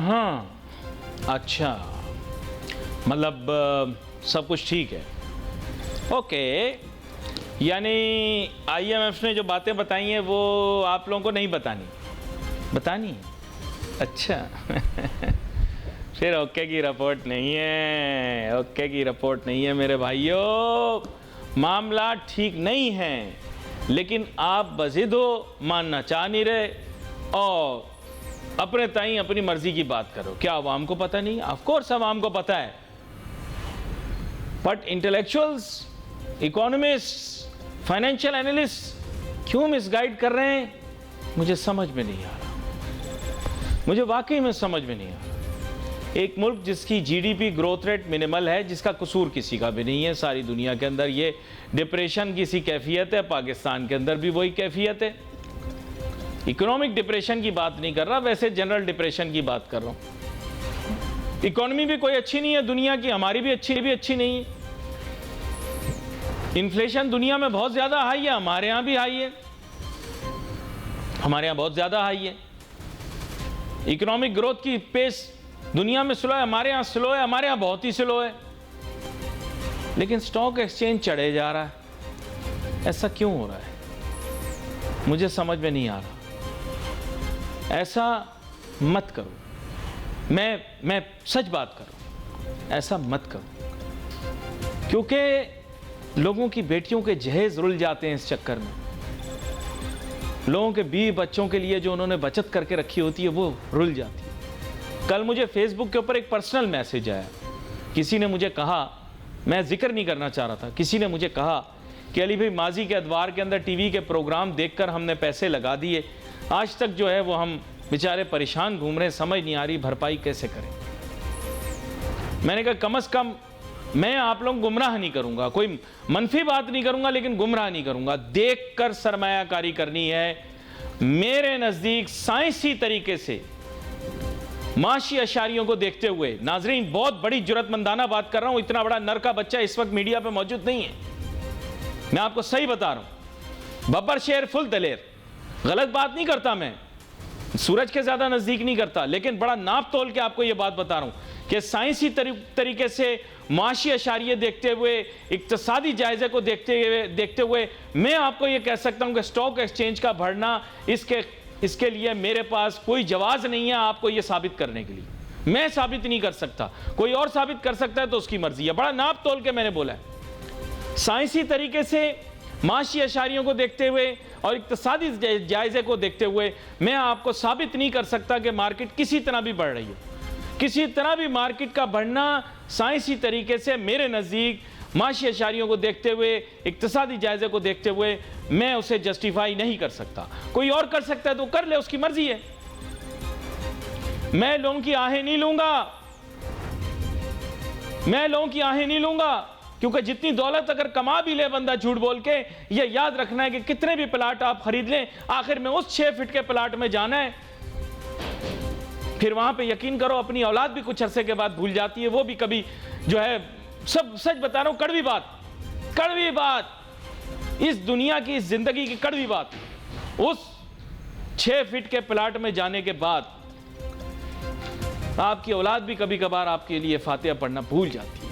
हाँ, अच्छा, मतलब सब कुछ ठीक है। ओके, यानी आईएमएफ ने जो बातें बताई हैं वो आप लोगों को नहीं बतानी अच्छा फिर ओके की रिपोर्ट नहीं है, ओके की रिपोर्ट नहीं है मेरे भाइयों, मामला ठीक नहीं है, लेकिन आप बज़िद हो, मानना चाह नहीं रहे और अपने ताई अपनी मर्जी की बात करो। क्या आवाम को पता नहीं? ऑफ कोर्स आवाम को पता है, but intellectuals, economist, financial analyst क्यों मिसगाइड कर रहे हैं? मुझे समझ में नहीं आ रहा, मुझे वाकई में समझ में नहीं आ रहा। एक मुल्क जिसकी जीडीपी ग्रोथ रेट मिनिमल है, जिसका कसूर किसी का भी नहीं है, सारी दुनिया के अंदर ये डिप्रेशन की सी कैफियत है, पाकिस्तान के अंदर भी वही कैफियत है। इकोनॉमिक डिप्रेशन की बात नहीं कर रहा, वैसे जनरल डिप्रेशन की बात कर रहा हूं। इकोनॉमी भी कोई अच्छी नहीं है दुनिया की, हमारी भी अच्छी नहीं है। इन्फ्लेशन दुनिया में बहुत ज्यादा हाई है, हमारे यहां भी हाई है, हमारे यहां बहुत ज्यादा हाई है। इकोनॉमिक ग्रोथ की पेस दुनिया में स्लो है, हमारे यहां स्लो है, हमारे यहां बहुत ही स्लो है। लेकिन स्टॉक एक्सचेंज चढ़े जा रहा है, ऐसा क्यों हो रहा है? मुझे समझ में नहीं आ रहा। ऐसा मत करो, मैं सच बात कर रहा हूं, ऐसा मत करो, क्योंकि लोगों की बेटियों के जहेज रुल जाते हैं इस चक्कर में। लोगों के बीवी बच्चों के लिए जो उन्होंने बचत करके रखी होती है वो रुल जाती है। कल मुझे फेसबुक के ऊपर एक पर्सनल मैसेज आया, किसी ने मुझे कहा, मैं जिक्र नहीं करना चाह रहा था, किसी ने मुझे कहा कि अली भाई माजी के अदवार के अंदर टीवी के प्रोग्राम देखकर हमने पैसे लगा दिए, आज तक जो है वो हम बेचारे परेशान घूम रहे हैं, समझ नहीं आ रही भरपाई कैसे करें। मैंने कहा कम से कम मैं आप लोग गुमराह नहीं करूंगा, कोई मनफी बात नहीं करूंगा, लेकिन गुमराह नहीं करूंगा। देखकर सरमायाकारी करनी है। मेरे नजदीक साइंसी तरीके से माशी अशारियों को देखते हुए, नाजरीन बहुत बड़ी जुर्रतमंदाना बात कर रहा हूं, इतना बड़ा नर का बच्चा इस वक्त मीडिया पे मौजूद नहीं है, मैं आपको सही बता रहा हूं। बब्बर शेर फुल दलेर, गलत बात नहीं करता, मैं सूरज के ज्यादा नजदीक नहीं करता, लेकिन बड़ा नाप तोल के आपको यह बात बता रहा हूं कि साइंसी तरीके से माशी अशारिये देखते हुए, इक्तिसादी जायजे को देखते हुए मैं आपको यह कह सकता हूं कि स्टॉक एक्सचेंज का बढ़ना, इसके लिए मेरे पास कोई जवाज नहीं है आपको यह साबित करने के लिए। मैं साबित नहीं कर सकता, कोई और साबित कर सकता है तो उसकी मर्जी है। बड़ा नाप तोल के मैंने बोला है, साइंसी तरीके से माशी अशारियों को देखते हुए और इक्तिसादी जायजे को देखते हुए मैं आपको साबित नहीं कर सकता कि मार्केट किसी तरह भी बढ़ रही है। किसी तरह भी मार्केट का बढ़ना साइंसी तरीके से मेरे नज़दीक माशी अशारियों को देखते हुए, इक्तिसादी जायजे को देखते हुए मैं उसे जस्टिफाई नहीं कर सकता। कोई और कर सकता है तो कर ले, उसकी मर्जी है। मैं लोगों की आहें नहीं लूंगा, मैं लोगों की आहें नहीं लूंगा, क्योंकि जितनी दौलत अगर कमा भी ले बंदा झूठ बोल के, ये याद रखना है कि कितने भी प्लाट आप खरीद लें, आखिर में उस 6 फीट के प्लाट में जाना है। फिर वहां पे यकीन करो अपनी औलाद भी कुछ अरसे के बाद भूल जाती है, वो भी कभी जो है, सब सच बता रहा हूं, कड़वी बात, इस दुनिया की, इस जिंदगी की कड़वी बात, उस 6 फीट के प्लाट में जाने के बाद आपकी औलाद भी कभी कभार आपके लिए फातिहा पढ़ना भूल जाती है।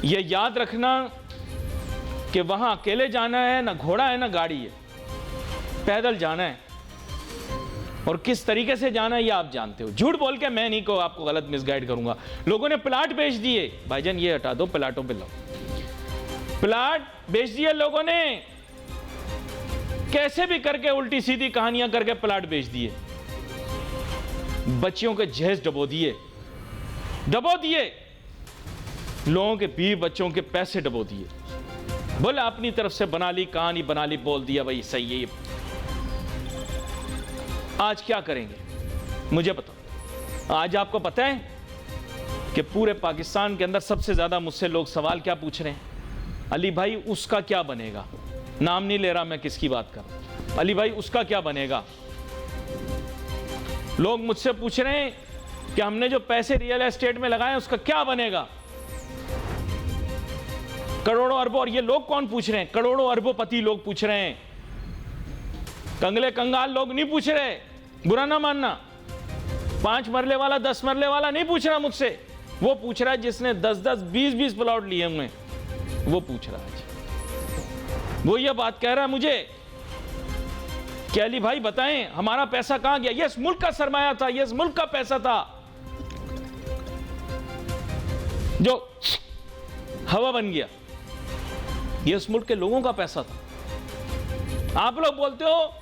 यह याद रखना कि वहां अकेले जाना है, ना घोड़ा है ना गाड़ी है, पैदल जाना है, और किस तरीके से जाना है ये आप जानते हो। झूठ बोल के मैं नहीं को आपको गलत मिसगाइड करूंगा। लोगों ने प्लाट बेच दिए, भाईजान ये हटा दो, प्लाटों पे लो, प्लाट बेच दिए लोगों ने, कैसे भी करके उल्टी सीधी कहानियां करके प्लाट बेच दिए, बच्चियों के जहेज डबो दिए, लोगों के बीवी बच्चों के पैसे डबो दिए, बोले अपनी तरफ से बना ली कहानी, बना ली, बोल दिया भाई सही है। आज क्या करेंगे मुझे बताओ। आज आपको पता है कि पूरे पाकिस्तान के अंदर सबसे ज्यादा मुझसे लोग सवाल क्या पूछ रहे हैं? अली भाई उसका क्या बनेगा? नाम नहीं ले रहा मैं किसकी बात कर रहा हूं। अली भाई उसका क्या बनेगा? लोग मुझसे पूछ रहे हैं कि हमने जो पैसे रियल एस्टेट में लगाए उसका क्या बनेगा? करोड़ों अरबों, और ये लोग कौन पूछ रहे हैं? करोड़ों अरबोपति लोग पूछ रहे हैं, कंगले कंगाल लोग नहीं पूछ रहे, बुरा ना मानना। 5 मरले वाला 10 मरले वाला नहीं पूछ रहा मुझसे, वो पूछ रहा है जिसने 10-10 20-20 प्लॉट लिए हुए, वो पूछ रहा है। वो ये बात कह रहा है मुझे कि अली भाई बताएं हमारा पैसा कहां गया। ये इस मुल्क का सरमाया था, ये इस मुल्क का पैसा था जो हवा बन गया, ये इस मुल्क के लोगों का पैसा था। आप लोग बोलते हो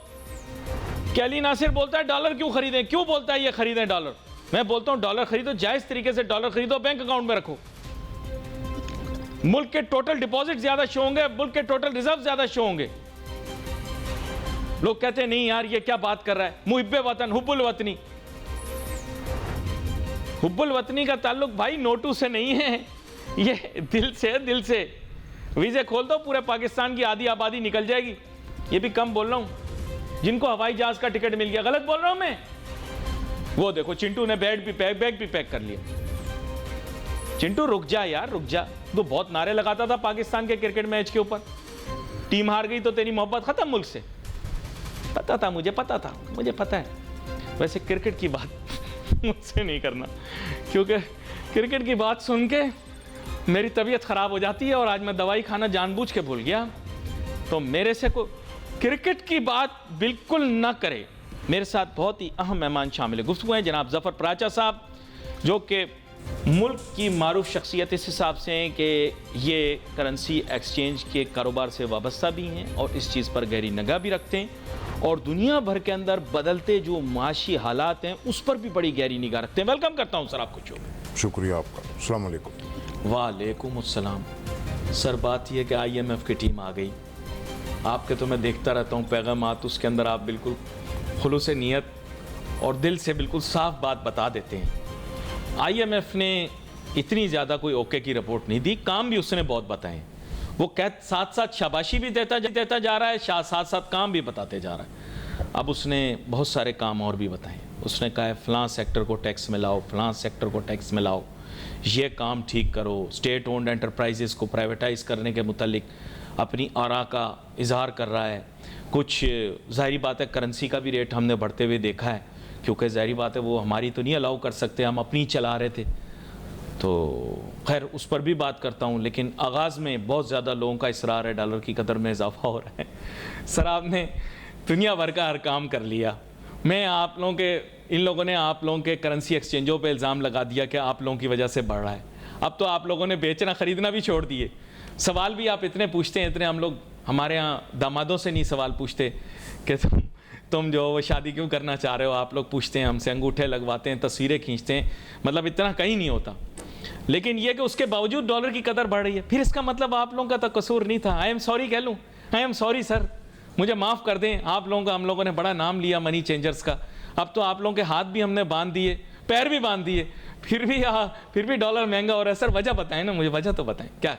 कि अली नासिर बोलता है डॉलर क्यों खरीदें, क्यों बोलता है ये खरीदें डॉलर। मैं बोलता हूं डॉलर खरीदो, जायज तरीके से डॉलर खरीदो, बैंक अकाउंट में रखो। मुल्क के टोटल डिपॉजिट ज्यादा शो होंगे, मुल्क के टोटल रिजर्व ज्यादा शो होंगे। लोग कहते हैं नहीं यार ये क्या बात कर रहा है, मुहिब्बे वतन हुब्बुल वतनी। हुब्बुल वतनी का ताल्लुक भाई नोटू से नहीं है, ये दिल से है, दिल से। वीजे खोल दो, पूरे पाकिस्तान की आधी आबादी निकल जाएगी। ये भी कम बोल रहा हूं, जिनको हवाई जहाज का टिकट मिल गया, गलत बोल रहा हूं मैं। वो देखो चिंटू ने बैग भी पैक कर लिया। चिंटू रुक जा यार, रुक जा। तो बहुत नारे लगाता था पाकिस्तान के क्रिकेट मैच के ऊपर, टीम हार गई तो तेरी मोहब्बत खत्म मुल्क से। पता था, मुझे पता था, मुझे पता है। वैसे क्रिकेट की बात मुझसे नहीं करना, क्योंकि क्रिकेट की बात सुन के मेरी तबीयत खराब हो जाती है और आज मैं दवाई खाना जानबूझ के भूल गया। तो मेरे से को क्रिकेट की बात बिल्कुल ना करे। मेरे साथ बहुत ही अहम मेहमान शामिल है, गुफ्तगू हैं जनाब ज़फ़र पराचा साहब, जो कि मुल्क की मारूफ शख्सियत इस हिसाब से हैं कि ये करेंसी एक्सचेंज के कारोबार से वाबस्ता भी हैं और इस चीज़ पर गहरी निगाह भी रखते हैं और दुनिया भर के अंदर बदलते जो माशी हालात हैं उस पर भी बड़ी गहरी निगाह रखते हैं। वेलकम करता हूँ सर आपको। शुक्रिया आपका। अस्सलाम वालेकुम। वालेकुम अस्सलाम। सर बात यह कि IMF की टीम आ गई, आपके तो मैं देखता रहता हूँ पैगामात, उसके अंदर आप बिल्कुल खुलूस नीयत और दिल से बिल्कुल साफ बात बता देते हैं। IMF ने इतनी ज़्यादा कोई ओके की रिपोर्ट नहीं दी, काम भी उसने बहुत बताए। वो साथ साथ शाबाशी भी देता जा रहा है, साथ साथ काम भी बताते जा रहा है। अब उसने बहुत सारे काम और भी बताए। उसने कहा है फ़लाँ सेक्टर को टैक्स में लाओ, फ़लाँ सेक्टर को टैक्स में लाओ, ये काम ठीक करो। स्टेट ओन्ड एंटरप्राइजेज़ को प्राइवेटाइज़ करने के मुतालिक अपनी आरा का इजहार कर रहा है। कुछ ज़ाहिरी बात है करेंसी का भी रेट हमने बढ़ते हुए देखा है, क्योंकि ज़ाहिरी बात है वो हमारी तो नहीं अलाउ कर सकते, हम अपनी चला रहे थे। तो खैर उस पर भी बात करता हूँ, लेकिन आगाज़ में बहुत ज़्यादा लोगों का इसरार है डॉलर की कदर में इजाफा हो रहा है। सर आपने दुनिया भर का हर काम कर लिया, मैं आप लोगों के, इन लोगों ने आप लोगों के करेंसी एक्सचेंजों पे इल्ज़ाम लगा दिया कि आप लोगों की वजह से बढ़ रहा है। अब तो आप लोगों ने बेचना ख़रीदना भी छोड़ दिए। सवाल भी आप इतने पूछते हैं, इतने हम लोग हमारे यहाँ दामादों से नहीं सवाल पूछते कि तुम जो वो शादी क्यों करना चाह रहे हो, आप लोग पूछते हैं हमसे, अंगूठे लगवाते हैं, तस्वीरें खींचते हैं, मतलब इतना कहीं नहीं होता। लेकिन ये कि उसके बावजूद डॉलर की कदर बढ़ रही है, फिर इसका मतलब आप लोगों का तो कसूर नहीं था। आई एम सॉरी कह लूँ, आई एम सॉरी सर, मुझे माफ़ कर दें। आप लोगों का, हम लोगों ने बड़ा नाम लिया मनी चेंजर्स का, अब तो आप लोगों के हाथ भी हमने बांध दिए, पैर भी बांध दिए, फिर भी डॉलर महंगा हो रहा है। सर वजह बताएं ना मुझे, वजह तो बताएं क्या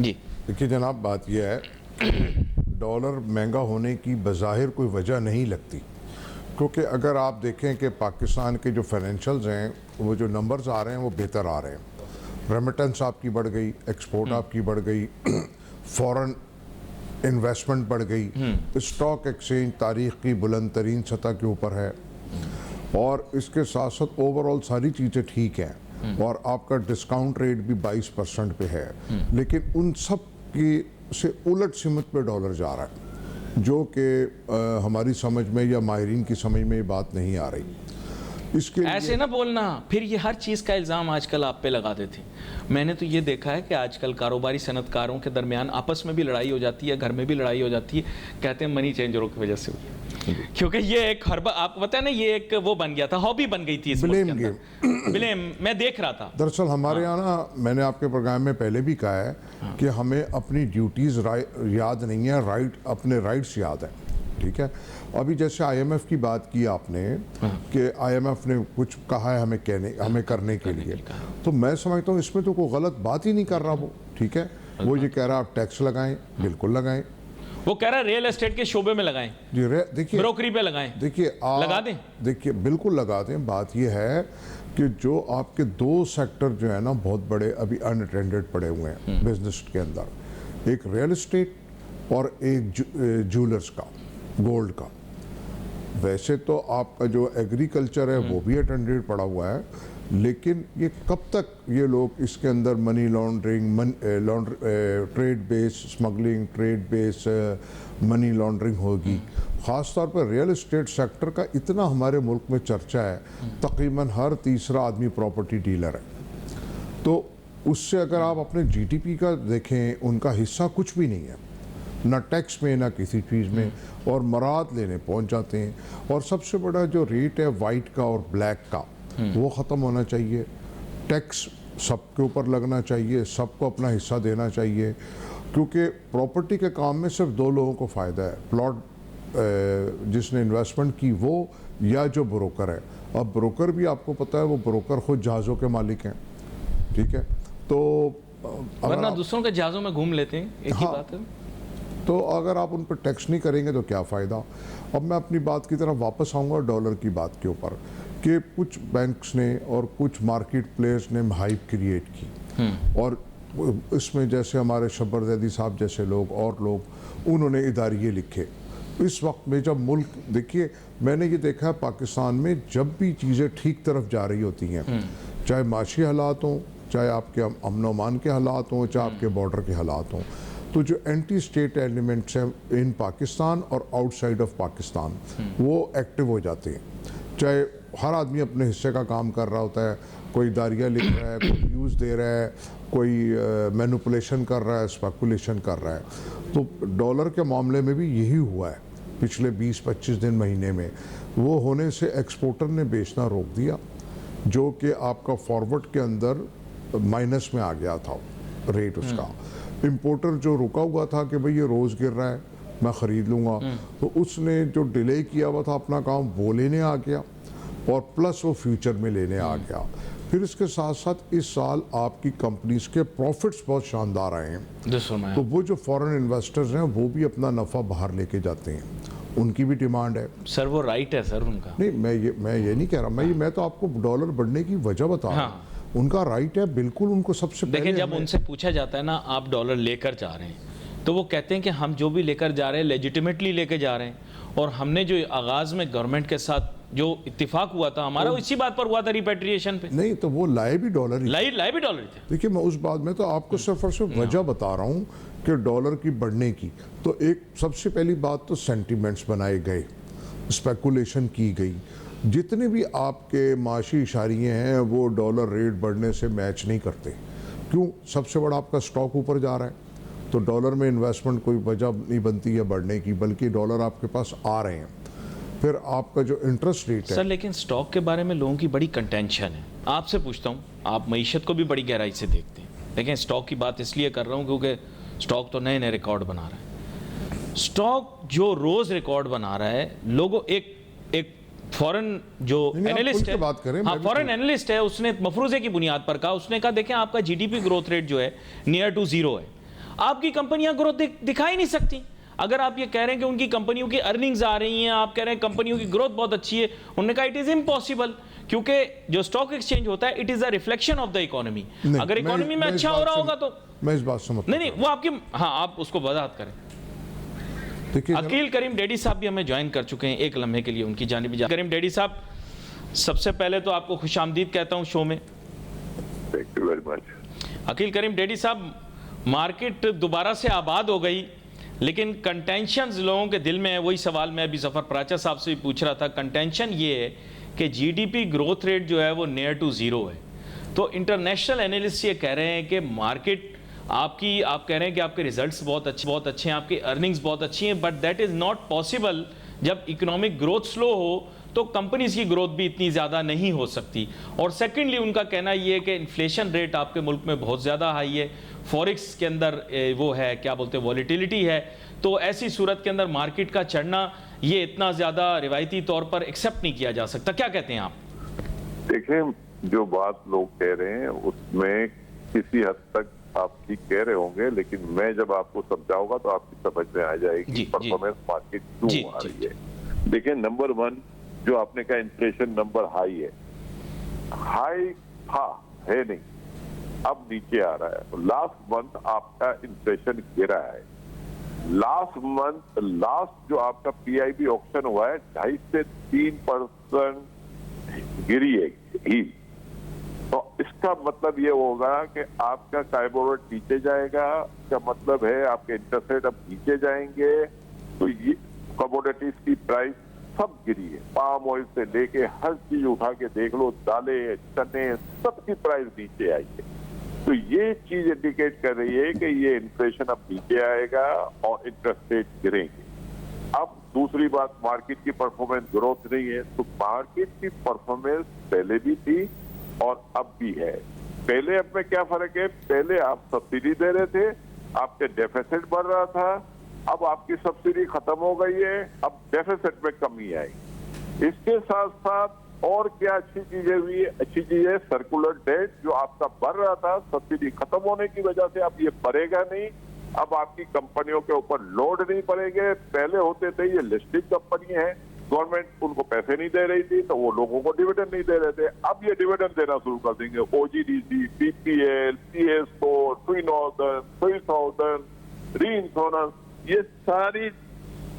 जी। देखिए जनाब, बात यह है डॉलर महंगा होने की बज़ाहिर कोई वजह नहीं लगती, क्योंकि अगर आप देखें कि पाकिस्तान के जो फाइनेंशियल्स हैं, वो जो नंबर्स आ रहे हैं वो बेहतर आ रहे हैं। रेमिटेंस आपकी बढ़ गई, एक्सपोर्ट आपकी बढ़ गई, फॉरेन इन्वेस्टमेंट बढ़ गई, स्टॉक एक्सचेंज तारीख की बुलंद तरीन सतह के ऊपर है, और इसके साथ साथ ओवरऑल सारी चीज़ें ठीक हैं, और आपका डिस्काउंट रेट भी 22% पे है। लेकिन उन सब की से उलट सिमत पे डॉलर जा रहा है, जो कि हमारी समझ में या माहिरीन की समझ में ये बात नहीं आ रही। इसके ऐसे ना बोलना, फिर ये हर चीज़ का इल्ज़ाम आजकल आप पे लगा देते। मैंने तो ये देखा है कि आजकल कारोबारी सनतकारों के दरमियान आपस में भी लड़ाई हो जाती है, घर में भी लड़ाई हो जाती है, कहते हैं मनी चेंजरों की वजह से हुई है। क्योंकि ये एक आपको पता है ना, ये एक वो बन गया था, हॉबी बन गई थी, ब्लेम गेम। ब्लेम मैं देख रहा था। दरअसल हमारे यहाँ ना, मैंने आपके प्रोग्राम में पहले भी कहा है कि हमें अपनी ड्यूटीज़ याद नहीं है, अपने राइट्स याद हैं, ठीक है। अभी जैसे IMF की बात की आपने कि IMF ने कुछ कहा है हमें करने के लिए, तो मैं समझता हूँ इसमें तो कोई गलत बात ही नहीं कर रहा वो, ठीक है। वो ये कह रहा आप टैक्स लगाएं, बिल्कुल लगाएं। वो कह रहा है रियल एस्टेट के शोबे में लगाएं, देखिए ब्रोकरी पे लगाएं, देखिए लगा दें, देखिए बिल्कुल लगा दें। बात ये है कि जो आपके दो सेक्टर जो है ना बहुत बड़े अभी अनअटेंडेड पड़े हुए हैं बिजनेस के अंदर, एक रियल एस्टेट और एक ज्वेलर्स का, गोल्ड का। वैसे तो आपका जो एग्रीकल्चर है वो भी एट 100 पड़ा हुआ है, लेकिन ये कब तक ये लोग इसके अंदर money laundering, trade base smuggling, trade base money laundering होगी। ख़ास तौर पर रियल एस्टेट सेक्टर का इतना हमारे मुल्क में चर्चा है, तकरीबन हर तीसरा आदमी प्रॉपर्टी डीलर है। तो उससे अगर आप अपने जीडीपी का देखें, उनका हिस्सा कुछ भी नहीं है, ना टैक्स में ना किसी चीज़ में, और मराद लेने पहुंच जाते हैं। और सबसे बड़ा जो रेट है वाइट का और ब्लैक का, वो ख़त्म होना चाहिए। टैक्स सबके ऊपर लगना चाहिए, सबको अपना हिस्सा देना चाहिए, क्योंकि प्रॉपर्टी के काम में सिर्फ दो लोगों को फ़ायदा है, प्लॉट जिसने इन्वेस्टमेंट की वो, या जो ब्रोकर है। अब ब्रोकर भी आपको पता है, वो ब्रोकर खुद जहाज़ों के मालिक हैं, ठीक है। तो वरना दूसरों के जहाज़ों में घूम लेते हैं, एक ही बात है। तो अगर आप उन पर टैक्स नहीं करेंगे तो क्या फ़ायदा। अब मैं अपनी बात की तरफ वापस आऊँगा डॉलर की बात के ऊपर, कि कुछ बैंक्स ने और कुछ मार्केट प्लेयर्स ने हाइप क्रिएट की, और इसमें जैसे हमारे शब्बर जैदी साहब जैसे लोग और लोग, उन्होंने इदारिये लिखे। इस वक्त में जब मुल्क, देखिए मैंने ये देखा है पाकिस्तान में, जब भी चीज़ें ठीक तरफ जा रही होती हैं, चाहे माशी हालात हों, चाहे आपके अमन अमान के हालात हों, चाहे आपके बॉर्डर के हालात हों, तो जो एंटी स्टेट एलिमेंट्स हैं इन पाकिस्तान और आउटसाइड ऑफ पाकिस्तान, वो एक्टिव हो जाते हैं। चाहे हर आदमी अपने हिस्से का काम कर रहा होता है, कोई दारियाँ लिख रहा है, कोई व्यूज़ दे रहा है, कोई मैनिपुलेशन कर रहा है, स्पेकुलेशन कर रहा है। तो डॉलर के मामले में भी यही हुआ है पिछले 20-25 दिन महीने में। वो होने से एक्सपोर्टर ने बेचना रोक दिया, जो कि आपका फॉरवर्ड के अंदर माइनस में आ गया था रेट उसका। इंपोर्टर जो रुका हुआ था कि भाई ये रोज़ गिर रहा है, मैं ख़रीद लूँगा, तो उसने जो डिले किया हुआ था अपना काम, वो लेने आ गया, और प्लस वो फ्यूचर में लेने आ गया। फिर इसके साथ साथ इस साल आपकी कंपनीज के प्रॉफिट्स बहुत शानदार आए हैं, तो वो जो फॉरेन इन्वेस्टर्स हैं वो भी अपना नफ़ा बाहर लेके जाते हैं, उनकी भी डिमांड है। सर वो राइट है सर उनका। नहीं, मैं ये नहीं कह रहा, मैं तो आपको डॉलर बढ़ने की वजह बता रहा हूँ। उनका राइट है बिल्कुल, उनको सबसे पहले। देखिए जब उनसे पूछा जाता है ना, आप डॉलर लेकर जा रहे हैं, तो वो कहते हैं कि हम जो भी लेकर जा रहे हैं लेजिटिमेटली लेके जा रहे हैं, और हमने जो आगाज़ में गवर्नमेंट के साथ जो इत्तेफाक हुआ था हमारा, वो इसी बात पर हुआ था, रिपेट्रिएशन पे। नहीं तो वो लाए भी डॉलर ही, लाए भी डॉलर थे। देखिए मैं उस बात में तो आपको सिर्फ और सिर्फ वजह बता रहा हूँ कि डॉलर की बढ़ने की। तो एक सबसे पहली बात तो सेंटिमेंट्स बनाए गए, स्पेकुलेशन की गई, जितने भी आपके माशी इशारिये हैं वो डॉलर रेट बढ़ने से मैच नहीं करते। क्यों? सबसे बड़ा आपका स्टॉक ऊपर जा रहा है, तो डॉलर में इन्वेस्टमेंट कोई वजह नहीं बनती है बढ़ने की, बल्कि डॉलर आपके पास आ रहे हैं। फिर आपका जो इंटरेस्ट रेट है सर, लेकिन स्टॉक के बारे में लोगों की बड़ी कंटेंशन है। आपसे पूछता हूँ, आप मईशत को भी बड़ी गहराई से देखते हैं, लेकिन स्टॉक की बात इसलिए कर रहा हूँ क्योंकि स्टॉक तो नए नए रिकॉर्ड बना रहा है। स्टॉक जो रोज रिकॉर्ड बना रहा है, लोगों एक फॉरेन जो एनालिस्ट है, बात करें, हाँ फॉरेन एनालिस्ट है, उसने मफरूजे की बुनियाद पर कहा, उसने कहा देखें आपका जीडीपी ग्रोथ रेट जो है नियर टू जीरो है, आपकी कंपनियां ग्रोथ दिखा ही नहीं सकती। अगर आप ये कह रहे हैं कि उनकी कंपनियों की अर्निंग्स आ रही हैं, आप कह रहे हैं कंपनियों की ग्रोथ बहुत अच्छी है, उन्होंने कहा इट इज इम्पॉसिबल, क्योंकि जो स्टॉक एक्सचेंज होता है it is a reflection of the economy. अगर इकोनॉमी में अच्छा हो रहा होगा तो मैं इस बात समझ नहीं वो आपकी, हाँ आप उसको वजाहत करें। अकील करीम डेडी साहब भी हमें ज्वाइन कर चुके हैं, एक लम्हे के लिए उनकी जानिब जा। करीम डेडी साहब, सबसे पहले तो आपको खुशामदीद कहता हूं शो में। Thank you very much. Akeel Karim daddy साहब, मार्केट दोबारा से आबाद हो गई, लेकिन कंटेंशन लोगों के दिल में है। वही सवाल मैं अभी जफर पराचा साहब से भी पूछ रहा था। कंटेंशन ये है कि जीडीपी ग्रोथ रेट जो है वो नियर टू जीरो है। तो इंटरनेशनल एनालिस्ट ये कह रहे हैं कि मार्केट आप कह रहे हैं कि आपके रिजल्ट्स बहुत अच्छे हैं, आपकी अर्निंग्स बहुत अच्छी हैं, but that is not possible. जब इकोनॉमिक ग्रोथ स्लो हो तो कंपनीज की ग्रोथ भी इतनी ज़्यादा नहीं हो सकती। और सेकेंडली उनका कहना ये है कि इन्फ्लेशन रेट आपके मुल्क में बहुत ज़्यादा हाई है, फॉरेक्स के अंदर वो है क्या बोलते हैं वॉलेटिलिटी है, तो ऐसी सूरत के अंदर मार्केट का चढ़ना ये इतना ज़्यादा रिवायती तौर पर एक्सेप्ट नहीं किया जा सकता। क्या कहते हैं आप? देखें, जो बात लोग कह रहे हैं उसमें किसी हद तक आप ठीक कह रहे होंगे, लेकिन मैं जब आपको समझाऊंगा तो आपकी समझ में आ जाएगी परफॉर्मेंस मार्केट क्यों आ रही है। देखिए, नंबर वन जो आपने कहा इन्फ्लेशन नंबर हाई है, हाई था है नहीं, अब नीचे आ रहा है। लास्ट मंथ आपका इन्फ्लेशन गिरा है, लास्ट जो आपका पीआईबी ऑक्शन हुआ है 2.5 से 3% गिरी है ही। तो इसका मतलब ये होगा कि आपका काइबोर रेट नीचे जाएगा, इसका मतलब है आपके इंटरेस्ट रेट अब नीचे जाएंगे, तो ये कमोडिटीज की प्राइस सब गिरी है। पाम ऑयल से लेके हर चीज उठा के देख लो, दालें, चने, सबकी प्राइस नीचे आई है। तो ये चीज इंडिकेट कर रही है कि ये इन्फ्लेशन अब नीचे आएगा और इंटरेस्ट रेट गिरेंगे। अब दूसरी बात, मार्केट की परफॉर्मेंस ग्रोथ नहीं है, तो मार्केट की परफॉर्मेंस पहले भी थी और अब भी है। पहले अब में क्या फर्क है, पहले आप सब्सिडी दे रहे थे, आपके डेफिसिट बढ़ रहा था, अब आपकी सब्सिडी खत्म हो गई है, अब डेफिसिट में कमी आई। इसके साथ साथ और क्या अच्छी चीजें हुई, अच्छी चीज है सर्कुलर डेट जो आपका बढ़ रहा था सब्सिडी खत्म होने की वजह से, अब ये बढ़ेगा नहीं। अब आपकी कंपनियों के ऊपर लोड नहीं पड़ेंगे। पहले होते थे ये लिस्टेड कंपनी है, गवर्नमेंट उनको पैसे नहीं दे रही थी तो वो लोगों को डिविडेंड नहीं दे रहे थे, अब ये डिविडेंड देना शुरू कर देंगे। ओजीडीसी, पीपीएल, पीएसओ, ट्वी नॉर्दर्न, 3000, री इंश्योरेंस, ये सारी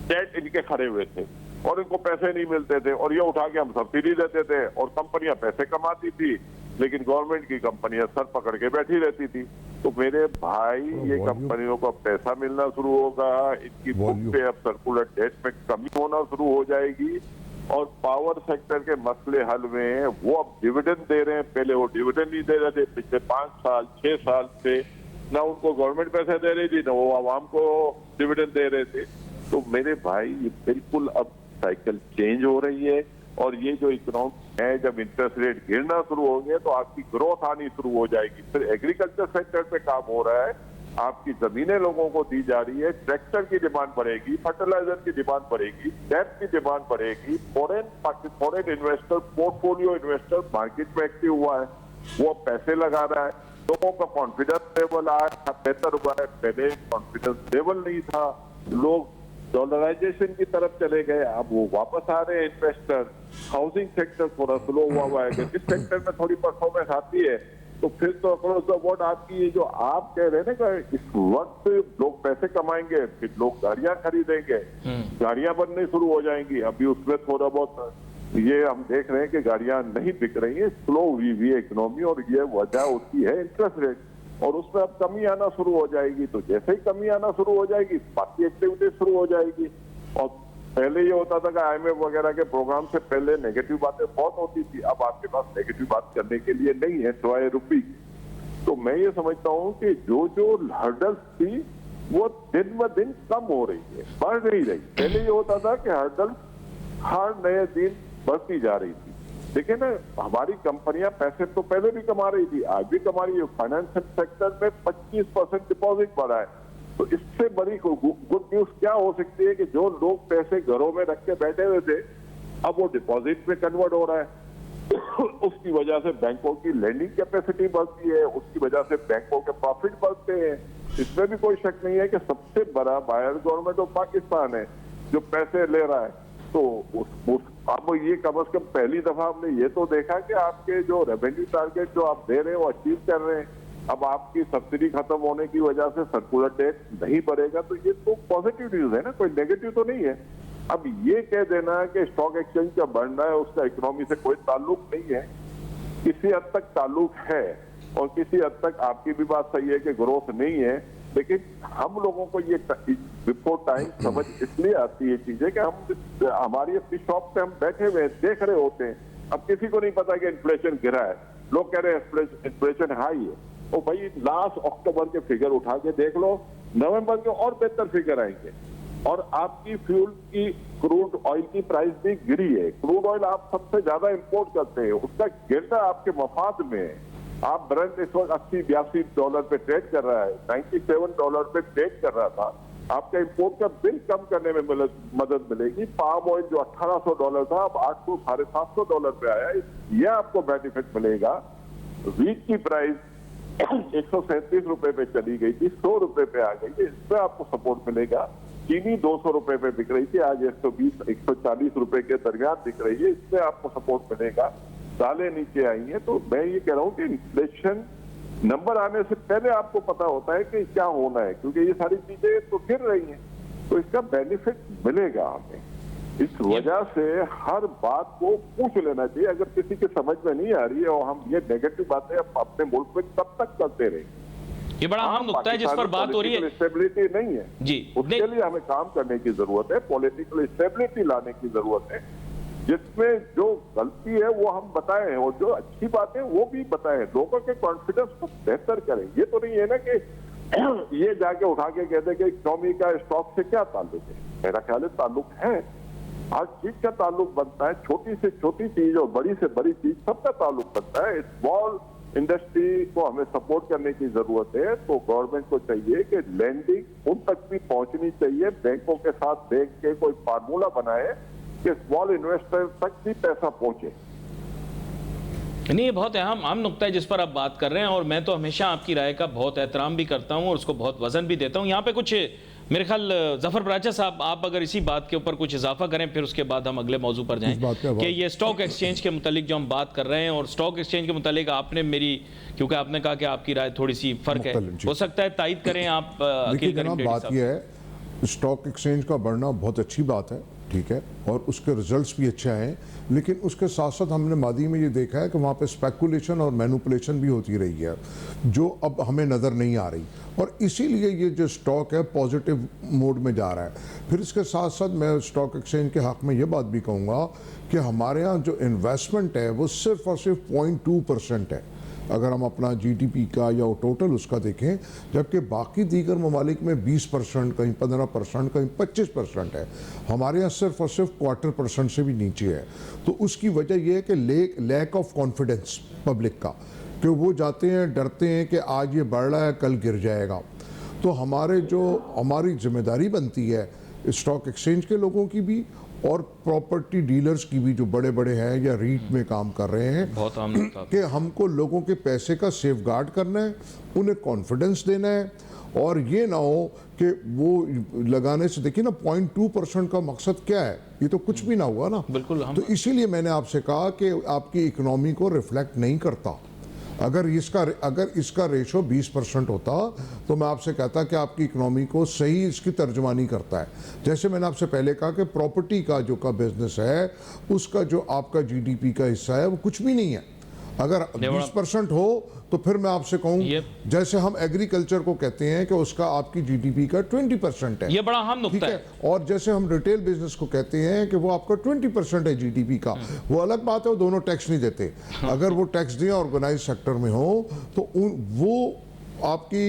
डेट इनके खड़े हुए थे और इनको पैसे नहीं मिलते थे और ये उठा के हम सब्सिडी देते थे और कंपनियां पैसे कमाती थी, लेकिन गवर्नमेंट की कंपनियां सर पकड़ के बैठी रहती थी। तो मेरे भाई ये कंपनियों को पैसा मिलना शुरू होगा, इनकी बुक पे अब सर्कुलर डेट में कमी होना शुरू हो जाएगी और पावर सेक्टर के मसले हल में वो अब डिविडेंड दे रहे हैं। पहले वो डिविडेंड नहीं दे रहे थे, पिछले 5 साल 6 साल से ना उनको गवर्नमेंट पैसे दे रही थी, ना वो आवाम को डिविडेंड दे रहे थे। तो मेरे भाई ये बिल्कुल अब साइकिल चेंज हो रही है और ये जो इकोनॉमी है, जब इंटरेस्ट रेट गिरना शुरू होंगे तो आपकी ग्रोथ आनी शुरू हो जाएगी। फिर एग्रीकल्चर सेक्टर पे काम हो रहा है, आपकी जमीनें लोगों को दी जा रही है, ट्रैक्टर की डिमांड बढ़ेगी, फर्टिलाइजर की डिमांड बढ़ेगी, डेट की डिमांड बढ़ेगी। Foreign investor, portfolio investor market में एक्टिव हुआ है, वो पैसे लगा रहा है, लोगों का कॉन्फिडेंस लेवल आज बेहतर हुआ है। पहले कॉन्फिडेंस लेवल नहीं था, लोग डॉलराइजेशन की तरफ चले गए, अब वो वापस आ रहे हैं इन्वेस्टर। हाउसिंग सेक्टर थोड़ा स्लो हुआ है, इस सेक्टर में थोड़ी परफॉर्मेंस आती है तो फिर तो अक्रॉस द बोर्ड आपकी ये जो आप कह रहे हैं ना कि इस वक्त लोग पैसे कमाएंगे, फिर लोग गाड़ियां खरीदेंगे, गाड़ियां बनने शुरू हो जाएंगी। अभी उसमें थोड़ा बहुत ये हम देख रहे हैं कि गाड़ियां नहीं बिक रही है, स्लो हुई है इकोनॉमी और ये वजह होती है इंटरेस्ट रेट और उसमें अब कमी आना शुरू हो जाएगी। तो जैसे ही कमी आना शुरू हो जाएगी बाकी एक्टिविटी शुरू हो जाएगी। और पहले ये होता था कि आईएमएफ वगैरह के प्रोग्राम से पहले नेगेटिव बातें बहुत होती थी, अब आपके पास नेगेटिव बात करने के लिए नहीं है सिवाय रुपी। तो मैं ये समझता हूँ कि जो जो हर्डल्स थी वो दिन ब दिन कम हो रही है, बढ़ नहीं रही। पहले ये होता था कि हर्डल्स हर नए दिन बढ़ती जा रही थी। देखिए ना, हमारी कंपनियां पैसे तो पहले भी कमा रही थी, आज भी कमा रही है। फाइनेंशियल सेक्टर में 25% डिपॉजिट बढ़ा है, तो इससे बड़ी गुड न्यूज क्या हो सकती है कि जो लोग पैसे घरों में रख के बैठे हुए थे अब वो डिपॉजिट में कन्वर्ट हो रहा है। उसकी वजह से बैंकों की लेंडिंग कैपेसिटी बढ़ती है, उसकी वजह से बैंकों के प्रॉफिट बढ़ते हैं। इसमें भी कोई शक नहीं है कि सबसे बड़ा बायर गवर्नमेंट ऑफ पाकिस्तान है जो पैसे ले रहा है। तो अब ये कम से कम पहली दफा हमने ये तो देखा कि आपके जो रेवेन्यू टारगेट जो आप दे रहे हैं वो अचीव कर रहे हैं। अब आपकी सब्सिडी खत्म होने की वजह से सर्कुलर डेट नहीं बढ़ेगा, तो ये तो पॉजिटिव न्यूज है ना, कोई नेगेटिव तो नहीं है। अब ये कह देना कि स्टॉक एक्सचेंज का बढ़ना है उसका इकोनॉमी से कोई ताल्लुक नहीं है, किसी हद तक ताल्लुक है और किसी हद तक आपकी भी बात सही है कि ग्रोथ नहीं है। लेकिन हम लोगों को ये बिफोर टाइम समझ इसलिए आती है चीजें कि हम हमारी अपनी शॉप पे हम बैठे हुए देख रहे होते हैं। अब किसी को नहीं पता कि इन्फ्लेशन गिरा है, लोग कह रहे हैं इन्फ्लेशन हाई है। तो भाई लास्ट अक्टूबर के फिगर उठा के देख लो, नवंबर के और बेहतर फिगर आएंगे। और आपकी फ्यूल की क्रूड ऑयल की प्राइस भी गिरी है। क्रूड ऑयल आप सबसे ज्यादा इंपोर्ट करते हैं, उसका गिरना आपके मफाद में है। आप ब्रेंट इस वक्त $80-82 पे ट्रेड कर रहा है, $97 पे ट्रेड कर रहा था। आपका इंपोर्ट का बिल कम करने में मदद मिलेगी। पाम ऑयल जो $1800 था अब $800-750 पे आया, यह आपको बेनिफिट मिलेगा। वीट की प्राइस 137 रुपए पे चली गई थी, 100 रुपए पे आ गई है, इसमें आपको सपोर्ट मिलेगा। चीनी 200 रुपए पे बिक रही थी, आज 120-140 रुपए के दरमियान बिक रही है, इसमें आपको सपोर्ट मिलेगा। दालें नीचे आई हैं। तो मैं ये कह रहा हूँ कि इन्फ्लेशन नंबर आने से पहले आपको पता होता है कि क्या होना है, क्योंकि ये सारी चीजें तो गिर रही हैं। तो इसका बेनिफिट मिलेगा हमें। इस वजह से हर बात को पूछ लेना चाहिए। अगर किसी के समझ में नहीं आ रही है और हम ये नेगेटिव बातें अपने मुल्क में कब तक करते रहेंगे। ये बड़ा अहम नुक्ता है जिस पर बात हो रही है। स्टेबिलिटी नहीं है जी, उसके लिए हमें काम करने की जरूरत है, पॉलिटिकल स्टेबिलिटी लाने की जरूरत है, जिसमें जो गलती है वो हम बताएं और जो अच्छी बात है वो भी बताएं, लोगों के कॉन्फिडेंस को बेहतर करें। ये तो नहीं है ना कि ये जाके उठा के कहते कि इकोनॉमी का स्टॉक से क्या ताल्लुक है। मेरा ख्याल है ताल्लुक है, हर चीज का ताल्लुक बनता है, छोटी से छोटी चीज और बड़ी से बड़ी चीज सबका ताल्लुक बनता है। स्मॉल इंडस्ट्री को हमें सपोर्ट करने की जरूरत है, तो गवर्नमेंट को चाहिए कि लैंडिंग उन तक भी पहुंचनी चाहिए। बैंकों के साथ बैंक के कोई फार्मूला बनाए कि स्मॉल इन्वेस्टर तक भी पैसा पहुंचे। नहीं, ये बहुत अहम नुक्ता है जिस पर आप बात कर रहे हैं और मैं तो हमेशा आपकी राय का बहुत एहतराम भी करता हूं और उसको बहुत वजन भी देता हूं। यहाँ पे कुछ मेरे ख्याल जफर बराचा साहब, आप अगर इसी बात के ऊपर कुछ इजाफा करें फिर उसके बाद हम अगले मौजू पर जाएं कि ये स्टॉक एक्सचेंज के मुतालिक जो हम बात कर रहे हैं और स्टॉक एक्सचेंज के मुतालिक आपने मेरी, क्योंकि आपने कहा कि आपकी राय थोड़ी सी फर्क है, हो सकता है तायद करें आप। बात यह है स्टॉक एक्सचेंज का बढ़ना बहुत अच्छी बात है, ठीक है, और उसके रिजल्ट्स भी अच्छे हैं, लेकिन उसके साथ साथ हमने मादी में ये देखा है कि वहाँ पे स्पेकुलेशन और मैनिपुलेशन भी होती रही है जो अब हमें नज़र नहीं आ रही, और इसीलिए ये जो स्टॉक है पॉजिटिव मोड में जा रहा है। फिर इसके साथ साथ मैं स्टॉक एक्सचेंज के हक़ में ये बात भी कहूँगा कि हमारे यहाँ जो इन्वेस्टमेंट है वो सिर्फ और सिर्फ 0.2% है अगर हम अपना GDP का या टोटल उसका देखें, जबकि बाकी दीगर ममालिक में 20%, कहीं 15%, कहीं 25% है। हमारे यहाँ सिर्फ और सिर्फ 0.25% से भी नीचे है। तो उसकी वजह यह है कि लैक ऑफ कॉन्फिडेंस पब्लिक का, कि वो जाते हैं डरते हैं कि आज ये बढ़ रहा है कल गिर जाएगा। तो हमारी जिम्मेदारी बनती है स्टॉक एक्सचेंज के लोगों की भी और प्रॉपर्टी डीलर्स की भी जो बड़े बड़े हैं या रीट में काम कर रहे हैं, बहुत कि हमको लोगों के पैसे का सेफ गार्ड करना है, उन्हें कॉन्फिडेंस देना है, और ये ना हो कि वो लगाने से, देखिए ना 0.2% का मकसद क्या है, ये तो कुछ भी ना हुआ ना। बिल्कुल। तो इसीलिए मैंने आपसे कहा कि आपकी इकोनॉमी को रिफ्लेक्ट नहीं करता। अगर इसका रेशो 20% होता तो मैं आपसे कहता कि आपकी इकोनॉमी को सही इसकी तर्जुमानी करता है। जैसे मैंने आपसे पहले कहा कि प्रॉपर्टी का बिजनेस है उसका जो आपका GDP का हिस्सा है वो कुछ भी नहीं है। अगर 20% हो तो फिर मैं आपसे कहूँ, जैसे हम एग्रीकल्चर को कहते हैं कि उसका आपकी GDP का 20% है, ये बड़ा अहम नुक्ता है। और जैसे हम रिटेल बिजनेस को कहते हैं कि वो आपका 20% है GDP का, वो अलग बात है, वो दोनों टैक्स नहीं देते। अगर वो टैक्स दें ऑर्गेनाइज सेक्टर में हो तो वो आपकी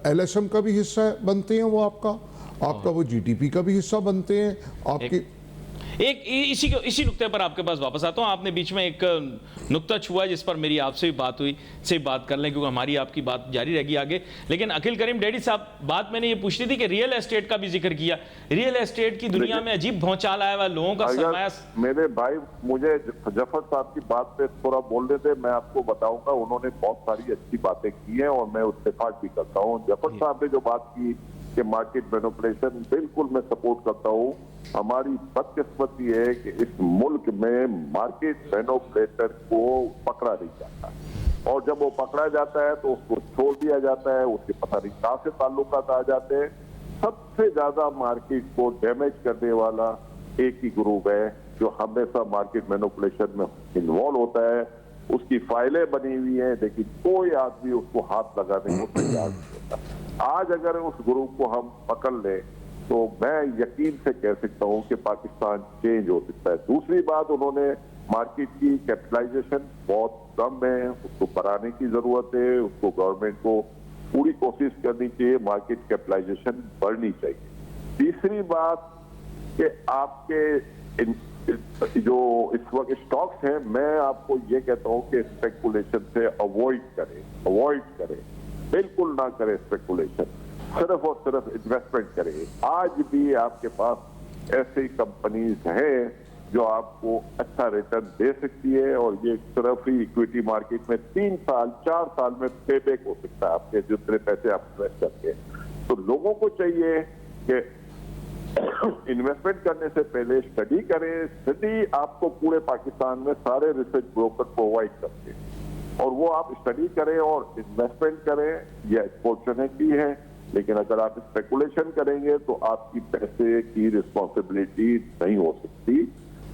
LSM का भी हिस्सा बनते हैं, वो आपका वो GDP का भी हिस्सा बनते हैं। आपकी इसी नुक्ते पर आपके पास वापस आता हूं। आपने बीच में एक नुक्ता छुआ जिस पर मेरी आपसे भी बात हुई, से बात कर लें क्योंकि हमारी आपकी बात जारी रहेगी आगे। लेकिन अखिल करीम डैडी साहब, बात मैंने ये पूछनी थी कि रियल एस्टेट का भी जिक्र किया। रियल एस्टेट की दुनिया में अजीब भौचाल आया हुआ, लोगों का सरमाया। मेरे भाई, मुझे जफर साहब की बात पे थोड़ा बोल रहे थे, मैं आपको बताऊंगा, उन्होंने बहुत सारी अच्छी बातें की हैं और मैं इत्तेफाक भी करता हूँ। जफर साहब ने जो बात की कि मार्केट मैनिपुलेशन, बिल्कुल मैं सपोर्ट करता हूँ। हमारी बदकिस्मती है कि इस मुल्क में मार्केट मैनिपुलेटर को पकड़ा नहीं जाता, और जब वो पकड़ा जाता है तो उसको छोड़ दिया जाता है, उसके पता नहीं कहां से ताल्लुकात आ जाते हैं। सबसे ज्यादा मार्केट को डैमेज करने वाला एक ही ग्रुप है जो हमेशा मार्केट मैनिपुलेशन में इन्वॉल्व होता है। उसकी फाइलें बनी हुई हैं, लेकिन कोई आदमी उसको हाथ लगाने को तैयार नहीं होता। आज अगर उस ग्रुप को हम पकड़ लें तो मैं यकीन से कह सकता हूं कि पाकिस्तान चेंज हो सकता है। दूसरी बात, उन्होंने मार्केट की कैपिटलाइजेशन बहुत कम है, उसको बढ़ाने की जरूरत है। उसको गवर्नमेंट को पूरी कोशिश करनी चाहिए, मार्केट कैपिटलाइजेशन बढ़नी चाहिए। तीसरी बात कि आपके जो इस वक्त स्टॉक्स हैं, मैं आपको ये कहता हूं कि स्पेकुलेशन से अवॉइड करें, बिल्कुल ना करें स्पेकुलेशन, सिर्फ और सिर्फ इन्वेस्टमेंट करें। आज भी आपके पास ऐसी कंपनीज हैं जो आपको अच्छा रिटर्न दे सकती है, और ये सिर्फ ही इक्विटी मार्केट में 3 साल 4 साल में पेबैक हो सकता है आपके जितने पैसे आप इन्वेस्ट करते हैं। तो लोगों को चाहिए कि इन्वेस्टमेंट करने से पहले स्टडी करें। स्टडी आपको पूरे पाकिस्तान में सारे रिसर्च ब्रोकर प्रोवाइड करते हैं, और वो आप स्टडी करें और इन्वेस्टमेंट करें। यह अपॉर्चुनिटी है, लेकिन अगर आप स्पेकुलेशन करेंगे तो आपकी पैसे की रिस्पॉन्सिबिलिटी नहीं हो सकती।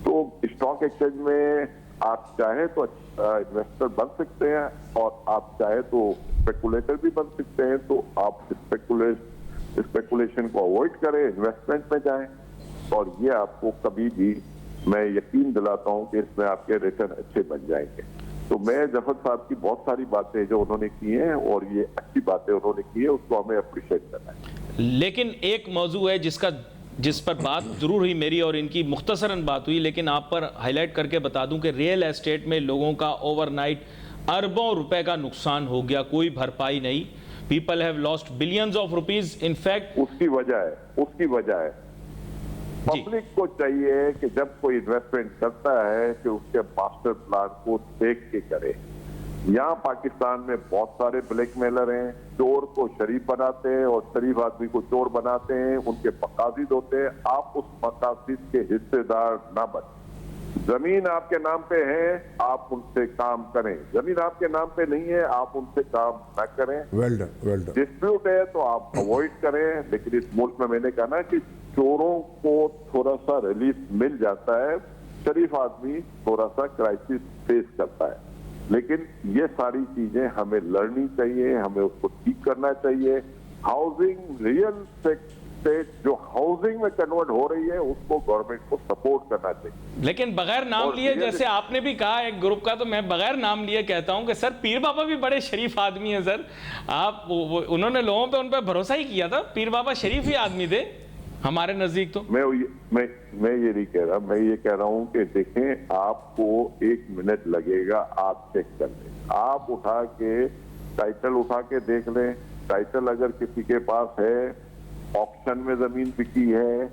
तो स्टॉक एक्सचेंज में आप चाहे तो इन्वेस्टर बन सकते हैं और आप चाहे तो स्पेकुलेटर भी बन सकते हैं। तो आप स्पेकुलेशन को अवॉइड करें, इन्वेस्टमेंट में जाएं, और ये आपको कभी भी, मैं यकीन दिलाता हूं कि इसमें आपके रिटर्न अच्छे बन जाएंगे। तो मैं जफर साहब की बहुत सारी बातें जो उन्होंने की हैं और ये अच्छी बातें उन्होंने की है, उसको हमें अप्रिशिएट करना है। लेकिन एक मौजू है जिस पर बात जरूर हुई मेरी और इनकी मुख्तसरन बात हुई, लेकिन आप पर हाईलाइट करके बता दूं कि रियल एस्टेट में लोगों का ओवरनाइट अरबों रुपए का नुकसान हो गया, कोई भरपाई नहीं। People have lost billions of rupees. In fact उसकी वजह है पब्लिक को चाहिए कि जब कोई इन्वेस्टमेंट करता है कि उसके मास्टर प्लान को देख के करे। यहाँ पाकिस्तान में बहुत सारे ब्लैकमेलर हैं, चोर को शरीफ बनाते हैं और शरीफ आदमी को चोर बनाते हैं, उनके मकासिद होते हैं। आप उस मकासिद के हिस्सेदार ना बने। जमीन आपके नाम पे है, आप उनसे काम करें। जमीन आपके नाम पे नहीं है, आप उनसे काम ना करें। Well done. डिस्प्यूट है तो आप अवॉइड करें। लेकिन इस मुल्क में मैंने कहा ना कि चोरों को थोड़ा सा रिलीफ मिल जाता है, शरीफ आदमी थोड़ा सा क्राइसिस फेस करता है। लेकिन ये सारी चीजें हमें लड़नी चाहिए, हमें उसको ठीक करना चाहिए। हाउसिंग, रियल एस्टेट जो हाउसिंग में कन्वर्ट हो रही है, उसको गवर्नमेंट को सपोर्ट करना चाहिए। लेकिन बगैर नाम लिए, जैसे आपने भी कहा एक ग्रुप का, तो मैं बगैर नाम लिए कहता हूं कि सर पीर बाबा भी बड़े शरीफ आदमी हैं सर। आप उन्होंने लोगों पे उन पर भरोसा ही किया था। पीर बाबा शरीफ ही आदमी थे हमारे नजदीक। तो मैं ये नहीं कह रहा, मैं ये कह रहा हूं कि देखें, आपको 1 मिनट लगेगा, आप चेक कर लें। आप उठा के टाइटल उठा के देख लें। टाइटल अगर किसी के पास है, ऑक्शन में जमीन बिकी है,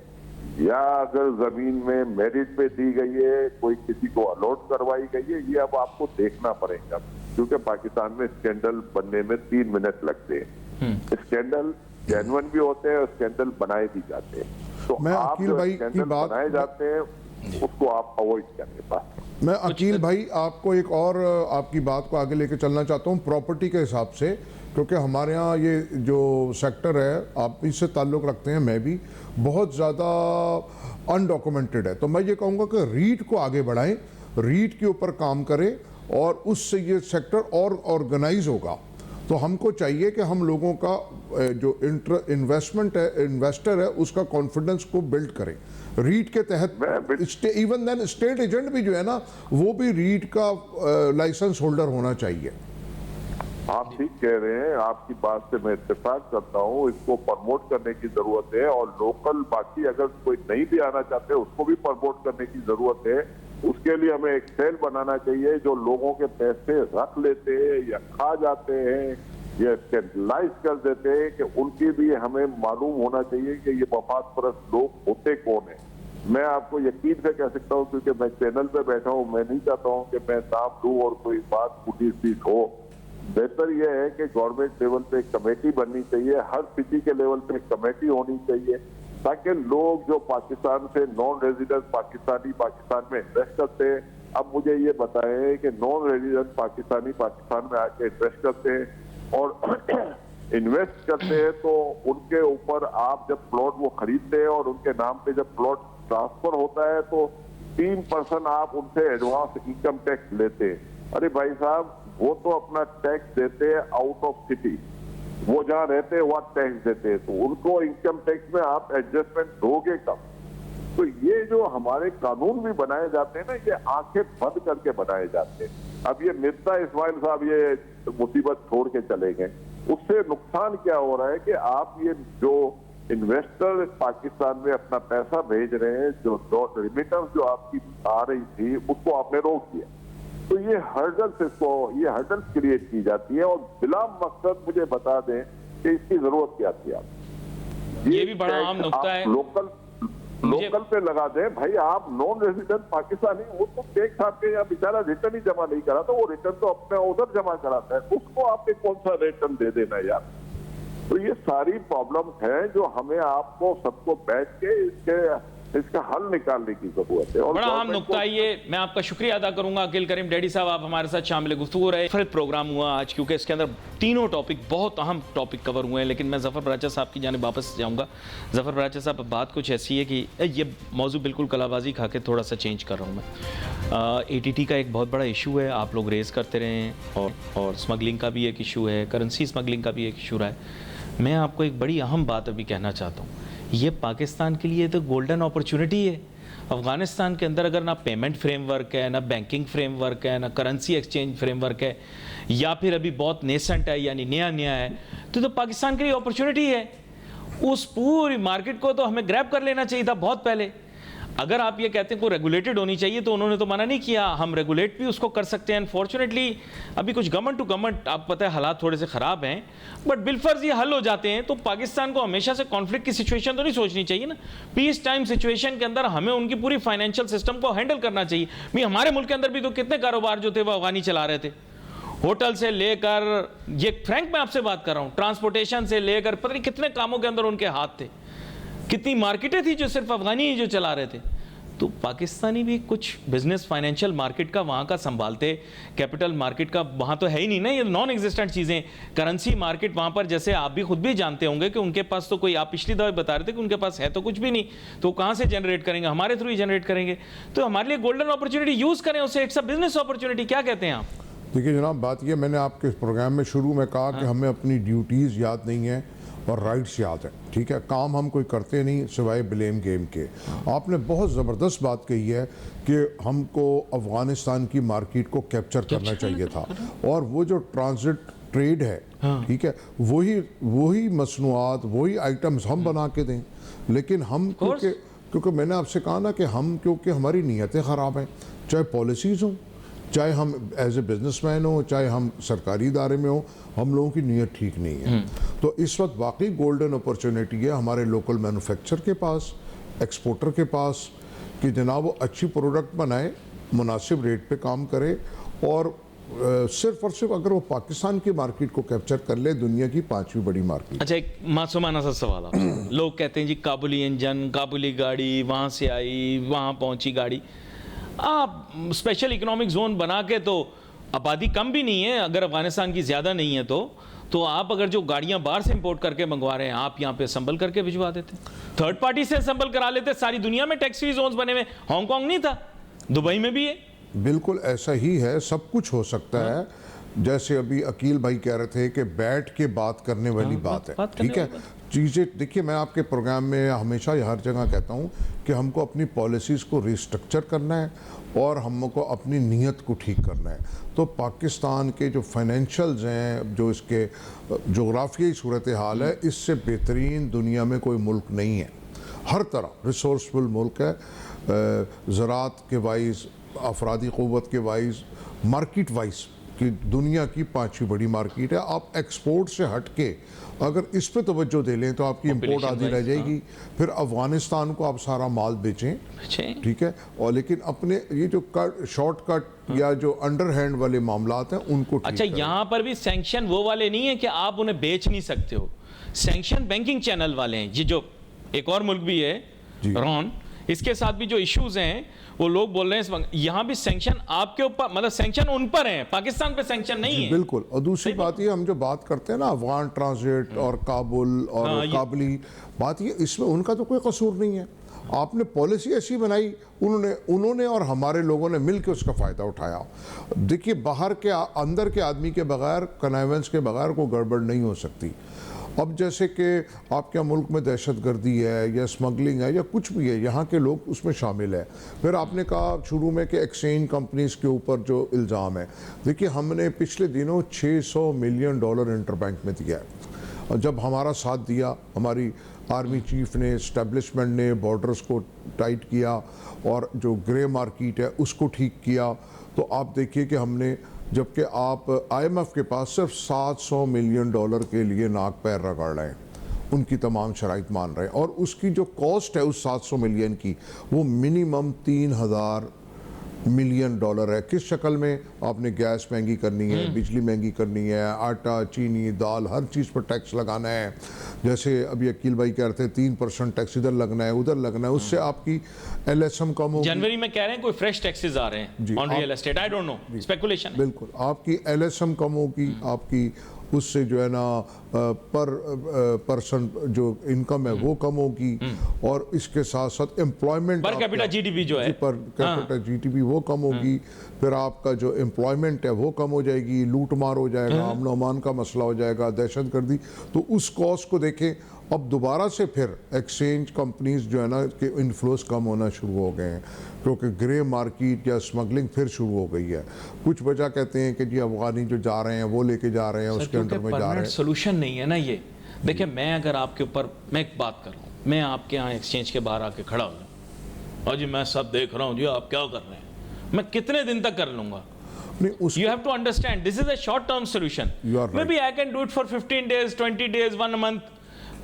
या अगर जमीन में मेरिट पे दी गई है, कोई किसी को अलॉट करवाई गई है, ये अब आपको देखना पड़ेगा। क्योंकि पाकिस्तान में स्कैंडल बनने में 3 मिनट लगते हैं। स्कैंडल जेन्युइन भी होते हैं, स्कैंडल बनाए भी जाते हैं। तो मैं आप अकील जो भाई की स्कैंडल बात बनाए जाते हैं उसको आप अवॉइड करें। बस मैं अकील भाई आपको एक और आपकी बात को आगे लेके चलना चाहता हूँ प्रॉपर्टी के हिसाब से, क्योंकि हमारे यहाँ ये जो सेक्टर है, आप इससे ताल्लुक़ रखते हैं, मैं भी, बहुत ज़्यादा अनडॉक्यूमेंटेड है। तो मैं ये कहूँगा कि रीट को आगे बढ़ाएं, रीट के ऊपर काम करें और उससे ये सेक्टर और ऑर्गेनाइज होगा। तो हमको चाहिए कि हम लोगों का जो इन्वेस्टर है उसका कॉन्फिडेंस को बिल्ड करें। रीट के तहत इवन देन स्टेट एजेंट भी जो है ना, वो भी रीट का लाइसेंस होल्डर होना चाहिए। आप ठीक कह रहे हैं, आपकी बात से मैं इत्तेफाक करता हूँ। इसको प्रमोट करने की जरूरत है और लोकल, बाकी अगर कोई नहीं भी आना चाहते उसको भी प्रमोट करने की जरूरत है। उसके लिए हमें एक सेल बनाना चाहिए जो लोगों के पैसे रख लेते हैं या खा जाते हैं या स्कैंडलाइज कर देते हैं, कि उनकी भी हमें मालूम होना चाहिए कि ये वफाद परस्त लोग होते कौन है। मैं आपको यकीन से कह सकता हूँ, क्योंकि मैं चैनल पे बैठा हूँ, मैं नहीं चाहता हूँ कि मैं नाम दूं और कोई बात पुलिस बीच हो। बेहतर यह है कि गवर्नमेंट लेवल पे एक कमेटी बननी चाहिए, हर सिटी के लेवल पे एक कमेटी होनी चाहिए, ताकि लोग जो पाकिस्तान से नॉन रेजिडेंट पाकिस्तानी पाकिस्तान में इन्वेस्ट करते हैं, अब मुझे ये बताएं कि नॉन रेजिडेंट पाकिस्तानी पाकिस्तान में आके इन्वेस्ट करते हैं और इन्वेस्ट करते हैं, तो उनके ऊपर आप जब प्लॉट वो खरीदते हैं और उनके नाम पे जब प्लॉट ट्रांसफर होता है तो 3% आप उनसे एडवांस इनकम टैक्स लेते हैं। अरे भाई साहब, वो तो अपना टैक्स देते हैं आउट ऑफ सिटी, वो जहाँ रहते हैं वहाँ टैक्स देते हैं, तो उनको इनकम टैक्स में आप एडजस्टमेंट दोगे कब? तो ये जो हमारे कानून भी बनाए जाते हैं ना, ये आंखें बंद करके बनाए जाते हैं। अब ये मिर्जा इस्माइल साहब ये मुसीबत छोड़ के चले गए, उससे नुकसान क्या हो रहा है कि आप ये जो इन्वेस्टर पाकिस्तान में अपना पैसा भेज रहे हैं, जो रिमिटेंस जो आपकी आ रही थी उसको आपने रोक दिया। तो ये हर्डल्स क्रिएट की जाती है और बिला मकसद मुझे बता दें कि इसकी जरूरत क्या थी। आप ये भी बड़ा आम नुक्ता है, लोकल पे लगा दें। भाई आप नॉन रेजिडेंट पाकिस्तानी, वो तो टैक्स आपके यहाँ बेचारा रिटर्न ही जमा नहीं करा, तो वो रिटर्न तो अपने उधर जमा कराता है, उसको आपने कौन सा रिटर्न दे देना यार। तो ये सारी प्रॉब्लम्स हैं जो हमें आपको सबको बैठ के इसके इसका हल निकालने की जरूरत है। और बड़ा अहम गवर्नमेंट नुकता ये, मैं आपका शुक्रिया अदा करूंगा अकील करीम डैडी साहब, आप हमारे साथ शामिल गुफ्तगू रहे। फिर प्रोग्राम हुआ आज, क्योंकि इसके अंदर तीनों टॉपिक, बहुत अहम टॉपिक कवर हुए हैं। लेकिन मैं जफर बराचा साहब की जानिब वापस जाऊंगा। जफर बराचा साहब, बात कुछ ऐसी है कि ये मौजू बिल्कुल कलाबाजी खा के थोड़ा सा चेंज कर रहा हूँ मैं। ATT का एक बहुत बड़ा इशू है, आप लोग रेज करते रहे हैं, और स्मगलिंग का भी एक इशू है, करेंसी स्मगलिंग का भी एक इशू रहा है। मैं आपको एक बड़ी अहम बात अभी कहना चाहता हूँ, ये पाकिस्तान के लिए तो गोल्डन अपॉर्चुनिटी है। अफ़गानिस्तान के अंदर अगर ना पेमेंट फ्रेमवर्क है, ना बैंकिंग फ्रेमवर्क है, ना करेंसी एक्सचेंज फ्रेमवर्क है, या फिर अभी बहुत नेसेंट है, यानी नया है, तो पाकिस्तान के लिए अपॉर्चुनिटी है। उस पूरी मार्केट को तो हमें ग्रैब कर लेना चाहिए था बहुत पहले। अगर आप ये कहते हैं को रेगुलेटेड होनी चाहिए, तो उन्होंने तो मना नहीं किया, हम रेगुलेट भी उसको कर सकते हैं। अनफॉर्चुनेटली अभी कुछ गवर्नमेंट टू गवर्नमेंट, आपको पता है हालात थोड़े से ख़राब हैं, बट बिलफर्ज ये हल हो जाते हैं। तो पाकिस्तान को हमेशा से कॉन्फ्लिक्ट की सिचुएशन तो नहीं सोचनी चाहिए ना। पीस टाइम सिचुएशन के अंदर हमें उनकी पूरी फाइनेंशियल सिस्टम को हैंडल करना चाहिए। भाई हमारे मुल्क के अंदर भी तो कितने कारोबार जो थे वो अफगानी चला रहे थे, होटल से लेकर, ये फ्रैंक मैं आपसे बात कर रहा हूँ, ट्रांसपोर्टेशन से लेकर पता नहीं कितने कामों के अंदर उनके हाथ थे। कितनी मार्केटें थी जो सिर्फ अफगानी ही जो चला रहे थे। तो पाकिस्तानी भी कुछ बिजनेस फाइनेंशियल मार्केट का वहाँ का संभालते, कैपिटल मार्केट का वहाँ तो है ही नहीं ना, ये नॉन एग्जिस्टेंट चीज़ें। करेंसी मार्केट वहाँ पर, जैसे आप भी खुद भी जानते होंगे कि उनके पास तो कोई, आप पिछली दफ़ा बता रहे थे कि उनके पास है तो कुछ भी नहीं, तो कहाँ से जनरेट करेंगे, हमारे थ्रू ही जनरेट करेंगे। तो हमारे लिए गोल्डन अपॉर्चुनिटी यूज़ करें उसे, इट्स अ बिजनेस अपॉर्चुनिटी। क्या कहते हैं आप? देखिए जनाब, बात यह, मैंने आपके प्रोग्राम में शुरू में कहा कि हमें अपनी ड्यूटीज़ याद नहीं है और राइट्स याद है, ठीक है। काम हम कोई करते नहीं सिवाय ब्लेम गेम के। आपने बहुत ज़बरदस्त बात कही है कि हमको अफ़गानिस्तान की मार्केट को कैप्चर करना चाहिए था, और वो जो ट्रांजिट ट्रेड है, ठीक है, वही मसनूआत, वही आइटम्स हम बना के दें। लेकिन हम क्योंकि मैंने आपसे कहा ना कि हम, क्योंकि हमारी नीयतें ख़राब हैं, चाहे पॉलिसीज़ हों, चाहे हम एज ए बिजनेसमैन हो, चाहे हम सरकारी इदारे में हो, हम लोगों की नीयत ठीक नहीं है। तो इस वक्त वाकई गोल्डन अपॉर्चुनिटी है हमारे लोकल मैन्युफैक्चर के पास, एक्सपोर्टर के पास, कि जनाब वो अच्छी प्रोडक्ट बनाए, मुनासिब रेट पे काम करे, और सिर्फ और सिर्फ अगर वो पाकिस्तान की मार्केट को कैप्चर कर ले, दुनिया की 5वीं बड़ी मार्केट। अच्छा, एक मासूमाना सा सवाल है। लोग कहते हैं जी काबुली इंजन, काबुली गाड़ी वहाँ से आई, वहाँ पहुँची गाड़ी। आप स्पेशल इकोनॉमिक जोन बना के, तो आबादी कम भी नहीं है, अगर अफगानिस्तान की ज़्यादा नहीं है तो आप अगर जो गाड़ियां बाहर से इंपोर्ट करके मंगवा रहे हैं, आप यहाँ पे असम्बल करके भिजवा देते, थर्ड पार्टी से असम्बल करा लेते। सारी दुनिया में टैक्स फ्री जोन्स बने हुए, हांगकांग नहीं था, दुबई में भी है। बिल्कुल ऐसा ही है, सब कुछ हो सकता है। जैसे अभी अकील भाई कह रहे थे कि बैठ के बात करने वाली बात है, ठीक है। चीज़ें देखिए, मैं आपके प्रोग्राम में हमेशा हर जगह कहता हूँ कि हमको अपनी पॉलिसीज़ को रिस्ट्रक्चर करना है और हमको अपनी नीयत को ठीक करना है। तो पाकिस्तान के जो फाइनेंशियल्स हैं, जो इसके जोग्राफियाई सूरत हाल है, इससे बेहतरीन दुनिया में कोई मुल्क नहीं है। हर तरह रिसोर्सफुल मुल्क है, ज़राअत के वाइज, अफरादी क़ुव्वत के वाइज, मार्केट वाइज कि दुनिया की 5वीं बड़ी मार्केट है। आप एक्सपोर्ट से हट के अगर इस पे तवज्जो दे लें तो आपकी इंपोर्ट आधी रह जाएगी। फिर अफगानिस्तान को आप सारा माल बेचें, ठीक है, और लेकिन अपने ये जो शॉर्टकट या जो अंडर हैंड वाले मामलात हैं उनको ठीक अच्छा, यहाँ पर भी सैंक्शन वो वाले नहीं है कि आप उन्हें बेच नहीं सकते हो, सैंक्शन बैंकिंग चैनल वाले हैं। ये जो एक और मुल्क भी है रॉन, इसके साथ भी जो इश्यूज हैं, वो लोग बोल रहे हैं यहाँ भी सैंक्शन आपके ऊपर, मतलब सैंक्शन उन पर है, पाकिस्तान पे सैंक्शन नहीं है। बिल्कुल। और दूसरी बात ये, हम जो बात करते हैं ना अफगान ट्रांजिट और काबुल और काबुली, बात ये, इसमें उनका तो कोई कसूर नहीं है। आपने पॉलिसी ऐसी बनाई, उन्होंने और हमारे लोगों ने मिलकर उसका फ़ायदा उठाया। देखिए, बाहर के अंदर के आदमी के बगैर, कनाइवेंस के बगैर कोई गड़बड़ नहीं हो सकती। अब जैसे कि आपके मुल्क में दहशतगर्दी है या स्मगलिंग है या कुछ भी है, यहाँ के लोग उसमें शामिल है। फिर आपने कहा शुरू में कि एक्सचेंज कंपनीज के ऊपर जो इल्ज़ाम है, देखिए हमने पिछले दिनों $600 मिलियन इंटरबैंक में दिया है। और जब हमारा साथ दिया, हमारी आर्मी चीफ ने, इस्टेब्लिशमेंट ने बॉर्डर्स को टाइट किया और जो ग्रे मार्केट है उसको ठीक किया, तो आप देखिए कि हमने, जबकि आप IMF के पास सिर्फ $700 मिलियन के लिए नाक पैर रगड़ रहे हैं, उनकी तमाम शराइत मान रहे हैं, और उसकी जो कॉस्ट है उस 700 मिलियन की, वो मिनिमम $3,000 मिलियन डॉलर है। किस शक्ल में? आपने गैस महंगी करनी है, बिजली महंगी करनी है, आटा, चीनी, दाल, हर चीज़ पर टैक्स लगाना है। जैसे अभी अकील भाई कह रहे थे 3% टैक्स इधर लगना है, उधर लगना है, उससे आपकी LSM कम होगी। जनवरी में कह रहे हैं कोई फ्रेश टैक्सेस आ रहे हैं on real estate, I don't know, speculation है। बिल्कुल, आपकी LSM कम होगी, आपकी उससे जो है ना पर पर्सन जो इनकम है वो कम होगी, और इसके साथ साथ एम्प्लॉयमेंट पर कैपिटा GDP जो है, पर कैपिटा GDP वो कम होगी। फिर आपका जो एम्प्लॉयमेंट है वो कम हो जाएगी, लूट मार हो जाएगा, अमन अमान का मसला हो जाएगा, दहशतगर्दी। तो उस कॉस्ट को देखें, अब दोबारा से फिर एक्सचेंज कंपनीज जो है ना के इन्फ्लोस कम होना शुरू हो गए हैं, क्योंकि ग्रे मार्केट या स्मगलिंग फिर शुरू हो गई है। कुछ वजह कहते हैं कि जी अफगानी जो जा रहे हैं वो लेके जा रहे हैं, उसके अंडर में जा रहे हैं। सोल्यूशन नहीं है ना ये। देखिए, मैं अगर आपके ऊपर मैं एक बात कर रहा हूँ, मैं आपके यहाँ एक्सचेंज के बाहर आके खड़ा हूँ और जी मैं सब देख रहा हूँ जी आप क्या कर रहे हैं, मैं कितने दिन तक कर लूंगा? You have to understand this is a short term solution. You are right. Maybe I can do it for 15 days, 20 days, 1 month.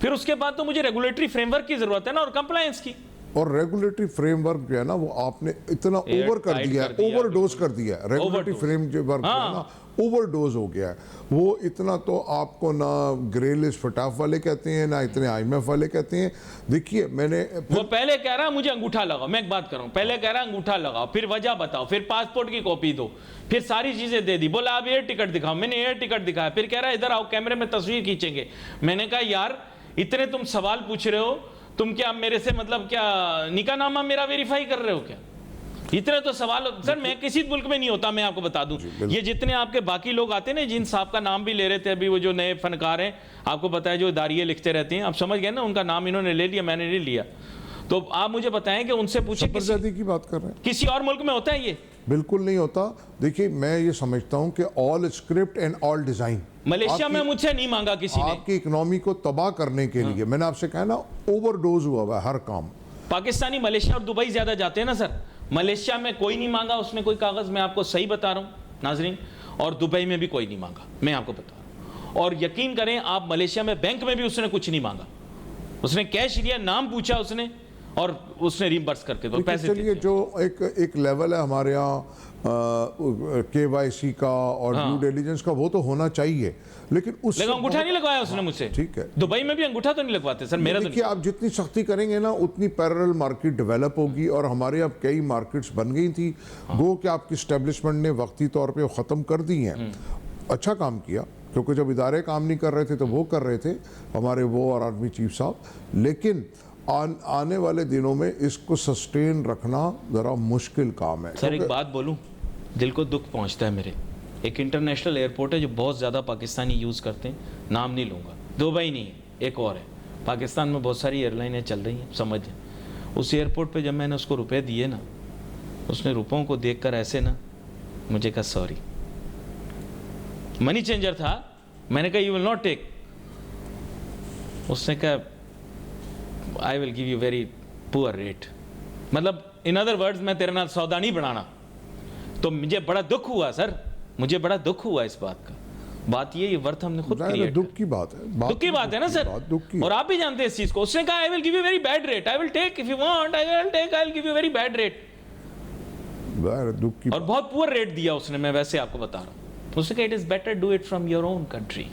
फिर उसके बाद तो मुझे रेगुलेटरी फ्रेमवर्क की जरूरत है ना, और कंप्लायंस की। और रेगुलेटरी फ्रेमवर्क जो है ना वो आपने इतना ओवर कर दिया है, ओवरडोज कर दिया है। रेगुलेटरी फ्रेमवर्क जो है ना ओवरडोज हो गया है। वो इतना तो आपको ना ग्रे लिस्ट फटाफ वाले कहते हैं, ना इतने IMF वाले कहते हैं। देखिए, मैंने वो पहले कह रहा है मुझे अंगूठा लगाओ, मैं एक बात कर रहा हूं, पहले कह रहा है अंगूठा लगाओ, फिर वजह बताओ, फिर पासपोर्ट की कॉपी दो, फिर सारी चीजें दे दी, बोला आप एयर टिकट दिखाओ, मैंने एयर टिकट दिखाया, फिर कह रहा है इधर आओ कैमरे में तस्वीर खींचेंगे। मैंने कहा यार इतने तुम सवाल पूछ रहे हो, तुम क्या मेरे से मतलब क्या निकाहनामा मेरा वेरीफाई कर रहे हो क्या? इतने तो सवाल। सर मैं किसी मुल्क में नहीं होता, मैं आपको बता दूं। ये जितने आपके बाकी लोग आते हैं ना, जिन साहब का नाम भी ले रहे थे अभी, वो जो नए फनकार हैं, आपको पता है जो दारिये लिखते रहते हैं, आप समझ गए ना, उनका नाम इन्होंने ले लिया, मैंने नहीं लिया। तो आप मुझे बताएं कि उनसे पूछे की बात कर रहे हैं, किसी और मुल्क में होता है ये? बिल्कुल नहीं होता। देखिए, मैं ये समझता हूं कि all script and all design Malaysia में मुझसे नहीं मांगा किसी ने। आपकी इकोनॉमी को तबाह करने के लिए, मैंने आपसे कहा ना, ओवरडोज हुआ हुआ हर काम। पाकिस्तानी मलेशिया और दुबई ज्यादा जाते हैं ना सर। मलेशिया में कोई नहीं मांगा उसने कोई कागज, मैं आपको सही बता रहा हूं नाजरीन, और दुबई में भी कोई नहीं मांगा, मैं आपको बता रहा हूं। और यकीन करें आप, मलेशिया में बैंक में भी उसने कुछ नहीं मांगा, उसने कैश लिया, नाम पूछा उसने, और उसने रिम्बर्स करके दो पैसे। चलिए, जो एक लेवल है हमारे यहाँ KYC का और ड्यू डिलिजेंस का, वो तो होना चाहिए, लेकिन उस अंगूठा नहीं लगवाया उसने मुझसे। ठीक है, दुबई में भी अंगूठा तो नहीं लगवाते सर मेरा। देखिए, आप जितनी सख्ती करेंगे ना उतनी पैरेलल मार्केट डेवलप होगी, और हमारे अब कई मार्केट्स बन गई थी। वो कि आपकी स्टैब्लिशमेंट ने वक्ती तौर पे ख़त्म कर दी हैं। अच्छा काम किया, क्योंकि जब इदारे काम नहीं कर रहे थे तो वो कर रहे थे हमारे वो और आर्मी चीफ साहब। लेकिन आने वाले दिनों में इसको सस्टेन रखना ज़रा मुश्किल काम है। सर एक बात बोलूं, दिल को दुख पहुंचता है मेरे। एक इंटरनेशनल एयरपोर्ट है जो बहुत ज़्यादा पाकिस्तानी यूज़ करते हैं, नाम नहीं लूँगा, दुबई नहीं है, एक और है। पाकिस्तान में बहुत सारी एयरलाइनें चल रही हैं, समझ। उस एयरपोर्ट पे जब मैंने उसको रुपए दिए ना, उसने रुपयों को देखकर ऐसे ना मुझे कहा सॉरी, मनी चेंजर था। मैंने कहा यू विल नॉट टेक। उसने कहा I will give you very poor rate, मतलब इन अदर वर्ड्स मैं तेरे नाल सौदा नहीं बनाना। तो मुझे बड़ा दुख हुआ सर, मुझे बड़ा दुख हुआ इस बात का। बात ये वर्थ हमने खुद क्रिएट, दुख की बात है, दुख की बात है ना सर, और आप भी जानते हैं इस चीज को। उसने कहा I will give you very bad rate, I will take if you want, I will take, I will give you very bad rate. दुख की, और बहुत पुअर रेट दिया उसने, मैं वैसे आपको बता रहा हूँ। उसने कहा it is better do it from your own country.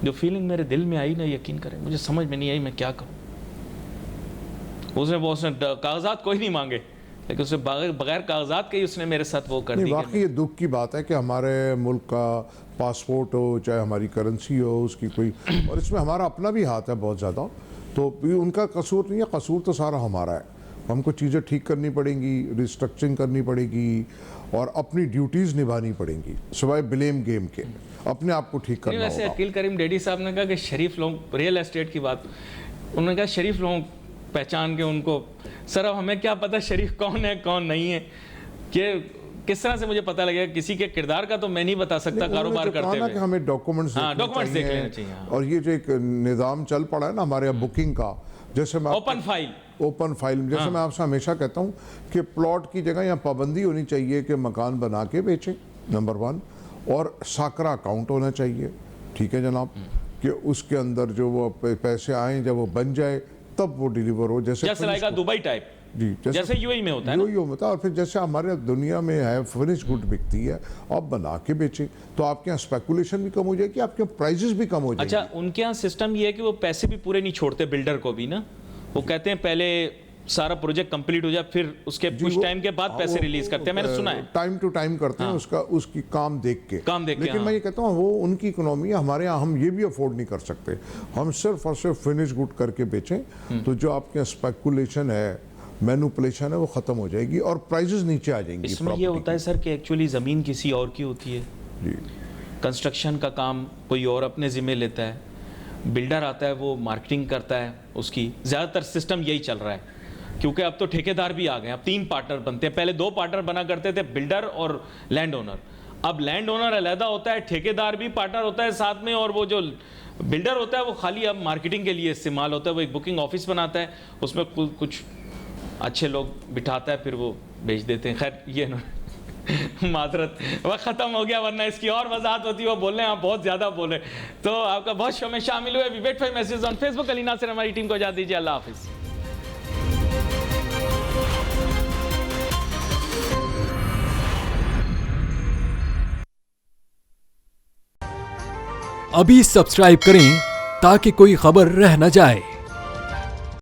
जो फीलिंग मेरे दिल में आई ना, यकीन करें मुझे समझ में नहीं आई मैं क्या करूँ। उसने कागजात कोई नहीं मांगे, लेकिन उसने बगैर कागजात के ही उसने मेरे साथ वो कर दी। वाकई ये दुख की बात है कि हमारे मुल्क का पासपोर्ट हो, चाहे हमारी करेंसी हो, उसकी कोई, और इसमें हमारा अपना भी हाथ है बहुत ज़्यादा। तो उनका कसूर नहीं है, कसूर तो सारा हमारा है। हमको चीज़ें ठीक करनी पड़ेंगी, रिस्ट्रक्चरिंग करनी पड़ेगी, और अपनी ड्यूटीज़ निभानी पड़ेंगी, सिवाय ब्लेम गेम के अपने आप को ठीक करना होगा। वैसे अकील करीम डेडी साहब ने कहा कि शरीफ लोग, रियल एस्टेट की बात उन्होंने कहा, शरीफ लोग पहचान के उनको, सर अब हमें क्या पता शरीफ कौन है कौन नहीं है, कि किस तरह से मुझे पता लगेगा किसी के किरदार का, तो मैं नहीं बता सकता कारोबार करते हुए। कि हमें डॉक्यूमेंट्स देख लेने चाहिए। और ये जो एक निज़ाम चल पड़ा है ना हमारे यहाँ बुकिंग का, जैसे मैं ओपन फाइल, जैसे मैं आपसे हमेशा कहता हूँ कि प्लॉट की जगह यहाँ पाबंदी होनी चाहिए कि मकान बना के बेचें, नंबर 1, और साकरा अकाउंट होना चाहिए, ठीक है जनाब, कि उसके अंदर जो वो पैसे आए जब वो बन जाए तब वो डिलीवर हो, जैसे दुबई टाइप। जी, जैसे यूएई में होता है ना। यूएई में होता है। और फिर जैसे हमारे दुनिया में है फिनिश गुड बिकती है, आप बना के बेचें तो आपके यहाँ स्पेकुलेशन भी कम हो जाएगी, आपके प्राइजेस भी कम हो जाएंगे। अच्छा, उनके यहाँ सिस्टम ये है कि वो पैसे भी पूरे नहीं छोड़ते बिल्डर को भी ना, वो कहते हैं पहले सारा प्रोजेक्ट कंप्लीट हो जाए फिर उसके कुछ टाइम के बाद पैसे रिलीज करते हैं, मैंने सुना है। टाइम टू टाइम करते हैं, उसकी काम देख के। लेकिन हाँ। मैं ये कहता हूँ वो उनकी इकोनॉमी है, हमारे यहाँ हम ये भी अफोर्ड नहीं कर सकते। हम सिर्फ और सिर्फ फिनिश गुड करके बेचें तो जो आपके स्पेकुलेशन है, मैनिपुलेशन है, वो खत्म हो जाएगी और प्राइजेस नीचे आ जाएंगी। इसमें ये होता है सर कि एक्चुअली जमीन किसी और की होती है जी, कंस्ट्रक्शन का काम कोई और अपने जिम्मे लेता है, बिल्डर आता है वो मार्केटिंग करता है उसकी, ज़्यादातर सिस्टम यही चल रहा है। क्योंकि अब तो ठेकेदार भी आ गए, अब 3 पार्टनर बनते हैं, पहले 2 पार्टनर बना करते थे, बिल्डर और लैंड ओनर। अब लैंड ओनर अलहदा होता है, ठेकेदार भी पार्टनर होता है साथ में, और वो जो बिल्डर होता है वो खाली अब मार्केटिंग के लिए इस्तेमाल होता है। वो एक बुकिंग ऑफिस बनाता है, उसमें कुछ अच्छे लोग बिठाता है, फिर वो बेच देते हैं। खैर ये माजरत वह ख़त्म हो गया, वरना इसकी और वजाहत होती है। वो बोल रहे हैं आप बहुत ज़्यादा बोल रहे, तो आपका बहुत शो में शामिल हुए। We wait for message on Facebook. Ali Nasir हमारी टीम को इजाज़त दीजिए, अल्लाह हाफिज़। अभी सब्सक्राइब करें ताकि कोई खबर रह न जाए।